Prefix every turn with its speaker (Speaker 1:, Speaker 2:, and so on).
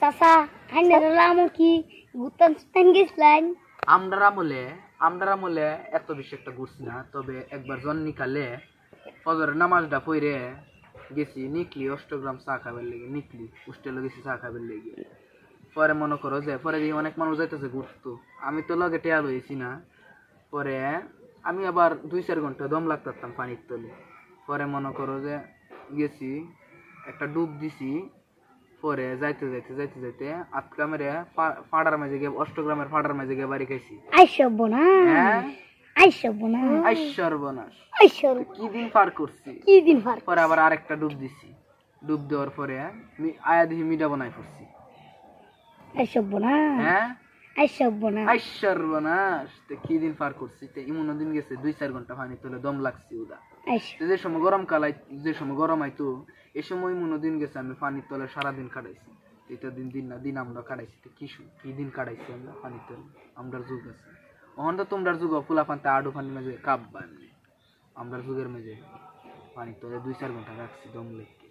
Speaker 1: চাচা হাইনারাম কি গুতান সুতান গেছলেন
Speaker 2: আমরা আমলে এত বেশি একটা ঘুরছি না, তবে একবার জন্নি কালে ফজরের নামাজটা পড়ে গেছি নিকলি অষ্টগ্রাম চা খাবার লেগে, নিকলি হোস্টেলে গেছি চা খাবার লেগে। পরে মনে করো যে পরে দেখি অনেক মানুষ যাইতেছে ঘুরতো, আমি তো লগে টেয়া লইছি না। পরে আমি আবার 2-4 ঘন্টা দম লাগতাম পানির তলে। পরে মনে করো যে গেছি একটা ডুব দিছি। পরে যাইতে আটকা মেরে ফাড়ার মাঝে গিয়ে অষ্টগ্রামের ফাড়ার মাঝে গিয়ে বাড়ি খাইছি। হ্যাঁ সর্বনাশ কি দিন পার করছি। পরে আবার আরেকটা ডুব দিছি, ডুব দেওয়ার পরে আয়া দিহি মিডা বানাই পড়ছি। হ্যাঁ সর্বনাশ কি দিন পার করছি। এমন দিন গেছে 2-4 ঘন্টা পানি তোলে দম লাগছি উদা। যে সময় গরম আইতো এই সময় মনে দিন গেছে আমি পানির তলে সারাদিন কাটাইছি। এটা দিন আমরা কাটাইছি। কি দিন কাটাইছি আমরা পানির তলে। আমরা যুগ আছে ওখান তো তোমরা যুগ ফুলা পান্তা আডু পানির মাঝে কাঁপবা। আমরা যুগের মাঝে পানির তলে 2-4 ঘন্টা রাখছি দম লেগে।